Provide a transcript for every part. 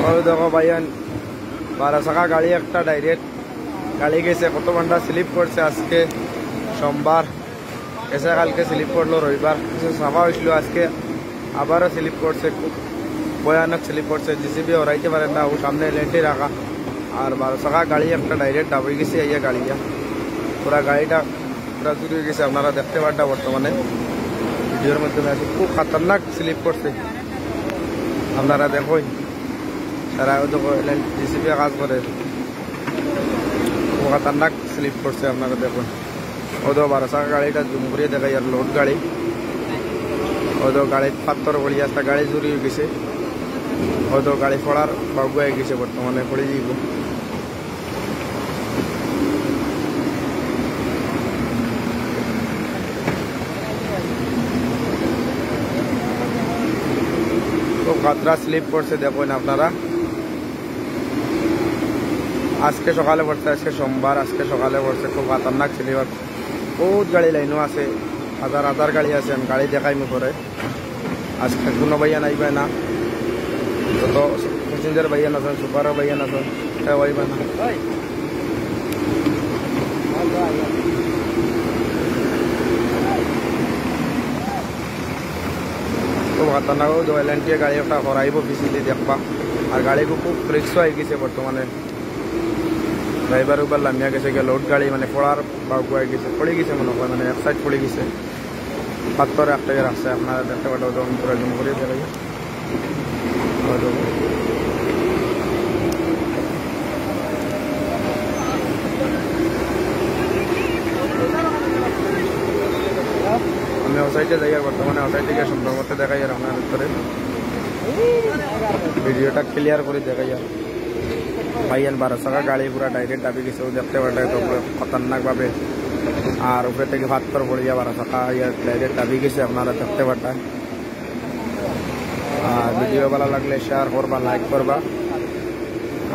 और देखो भाईयान 12 চাকা গাড়ি একটা ডাইরেক্ট গাড়ি গেছে কত ঘন্টা স্লিপ করছে আজকে সোমবার এসে কালকে স্লিপ করলো রবিবার কিছু সাফা হয়েছিল আজকে আবারও স্লিপ করছে খুব ভয়ানক স্লিপ করছে জিসিবি হরাইতে পারে না ও সামনে লেন্টে রাখা আর 12 চাকা গাড়ি একটা ডাইরেক্ট ডাবই গেছে এই গাড়িটা পুরা গাড়িটা পুরা চুরি হয়ে গেছে আপনারা দেখতে পারটা বর্তমানে ভিডিওর মাধ্যমে আছে খুব খতরনাক স্লিপ করছে আপনারা দেখুন তারা জিসিবি কাজ করে খুব খতরনাক স্লিপ করছে আপনারা দেখুন ওদো 12 চাকা গাড়িটা জুম করে দেখাই আর লোড গাড়ি ওদো গাড়ি পাথর পড়ি আসতে গাড়ি চুরি হয়ে গেছে ওদো গাড়ি পড়ার বাবু হয়ে গেছে বর্তমানে পড়ে যাইব খুব খাতরা স্লিপ করছে দেখুন আপনারা আজকে সকালে পড়ছে আজকে সোমবার আজকে সকালে পড়ছে খুব খতরনাক স্লিপ বহুত গাড়ি লাইনও আছে হাজার হাজার গাড়ি আছে আমি গাড়ি দেখাইমু পরে আজকে কোনো ভাইয়া নাইবে না যত প্যাসেঞ্জার ভাইয়া আছেন সুপারও ভাইয়া আছেন কেউ আইবে না খুব খতরনাক এলএনটি গাড়ি একটা হরাইব পিছিয়ে দেখবা আর গাড়িকে খুব রিক্স হয়ে গেছে বর্তমানে ড্রাইভার উবার লামিয়া গেছে গিয়ে লোড গাড়ি মানে পড়ার বাবু হয়ে গেছে পড়ে গেছে মনে হয় মানে এক সাইড পড়ে গেছে পাথরে একটা রাখছে আপনারা দেখতে পাঠাও তখন পুরো জুম করে দেখাই আমি ও সাইডে যাই আর বর্তমানে ও সাইড থেকে সুন্দর মতো দেখাই আর আপনার ভিতরে ভিডিওটা ক্লিয়ার করে দেখাই আর ভাইয়ান 12 চাকা গাড়ি পুরা ডাইরেক্ট দাবি গেছে দেখতে পাঠায় তো খতরনাক ভাবে আর উপরে থেকে পাথর পড়ে যাওয়ার 12 চাকা ডাইরেক্ট দাবি গেছে আপনারা দেখতে পাঠায় আর ভিডিও ভালো লাগলে শেয়ার করবা লাইক করবা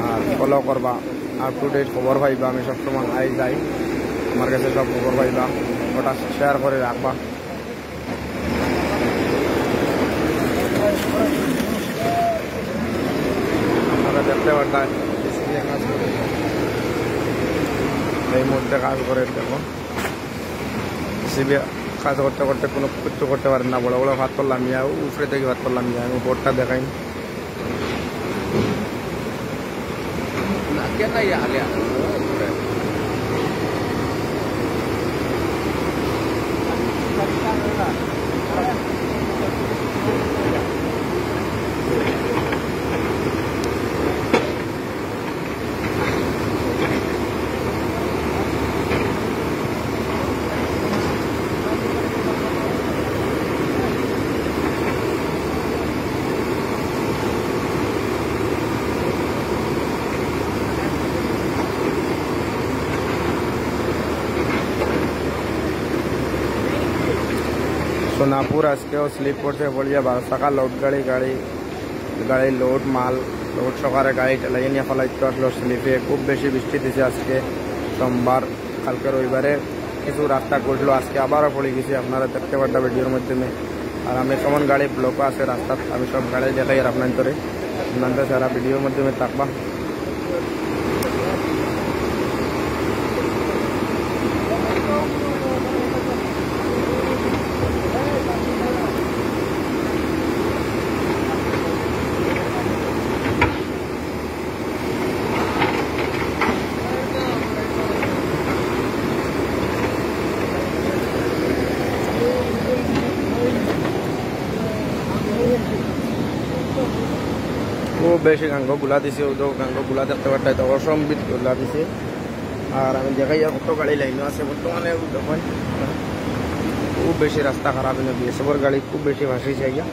আর ফলো করবা আপ টু ডেট খবর পাইবা আমি সবসময় আই যাই আমার কাছে সব খবর পাইবা ওটা শেয়ার করে রাখবা আপনারা দেখতে পাঠায় এই মুহূর্তে কাজ করে দেখুন সিবি কাজ করতে করতে কোনো কিছু করতে পারেন না বড় বড় ভাত করলাম ইয়া উপরে থেকে ভাত করলাম ইয়া আমি বোর্ডটা দেখাই সোনাপুর আজকেও স্লিপ করছে বলিয়া 12 চাকা লোড গাড়ি লোড মাল লোড সকারে গাড়ি টেলাই নিয়ে ফেলাইতে আসলো স্লিপে খুব বেশি বৃষ্টি দিছে আজকে সোমবার কালকে রবিবারে কিছু রাস্তা করলো আজকে আবারও পড়ে গেছি আপনারা দেখতে পারবেন ভিডিওর মাধ্যমে আর আমি কেমন গাড়ি ব্লক আছে রাস্তা আমি সব গাড়ি দেখাই আর আপনাদের সারা ভিডিওর মাধ্যমে থাকবা খুব বেশি গাঙ্গ গুলা দিছে ওদের গাঙ্গ গুলা দেখতে পাঠায় তো অসম্বিত গুলা দিছে আর আমি দেখাই আর কত গাড়ি লাইনও আছে বর্তমানে দেখুন খুব বেশি রাস্তা খারাপ এনে বিএসএফের গাড়ি খুব বেশি ভাসিয়েছে আইয়া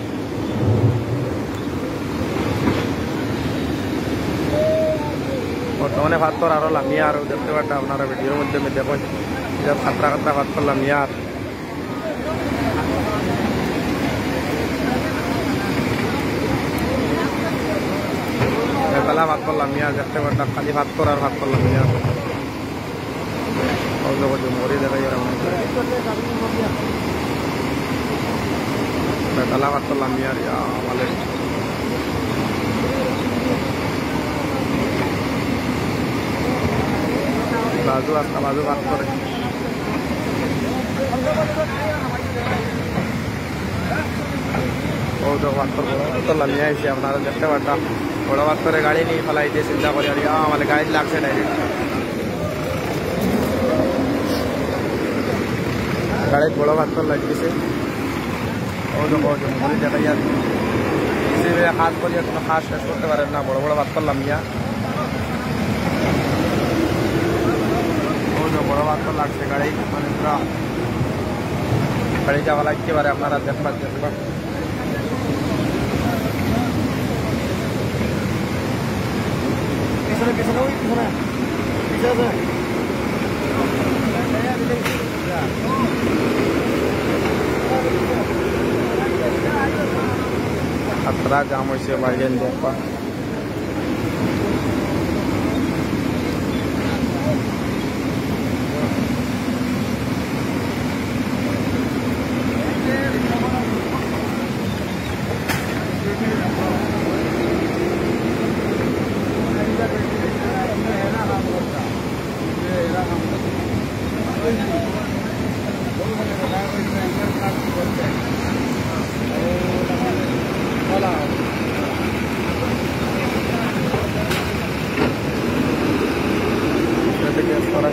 বর্তমানে পাথর আরো লামিয়া আর দেখতে পারটা আপনারা ভিডিওর মাধ্যমে দেখুন খাতরা খাতরা পাথর লামিয়া আর বেলা ভাত করলাম মিয়া দেখতে পারতাম খালি ভাত করার ভাত করলাম মিয়া মরি দেখাই বেলা ভাত করলাম মিয়া ভালো বাজু রাস্তা বাজু কাজ করে ও তো পাথর বড় পাথর লামিয়ে আইসি আপনারা দেখতে পারতাম বড় পাথরে গাড়ি নিয়ে ফেলাই দিয়ে চিন্তা করি আর আমার গাড়ি লাগছে ডাইরেক্ট গাড়ির বড় পাথর লাগতেছে ও তো জঙ্গলি দেখাই আর হিসেবে হাত করিয়া কোনো খাস শেষ করতে পারেন না বড় বড় পাথর লামিয়া ও তো বড় পাথর লাগছে গাড়ি মানে পুরা গাড়ি যাওয়া লাগতে পারে আপনারা দেখবার পিছনে পিছনে ওই পিছনে পিছনে खतरा जाम से बाइक देखा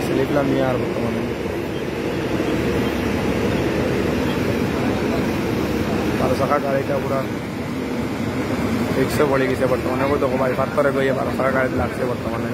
স্লিপ লামিয়ে আর বর্তমানে বারো চাকা গাড়িটা পুরা রিক্সা পড়ে গেছে বর্তমানে দেখো ভাই পাথরে গিয়ে বারো চাকা গাড়ি লাগছে বর্তমানে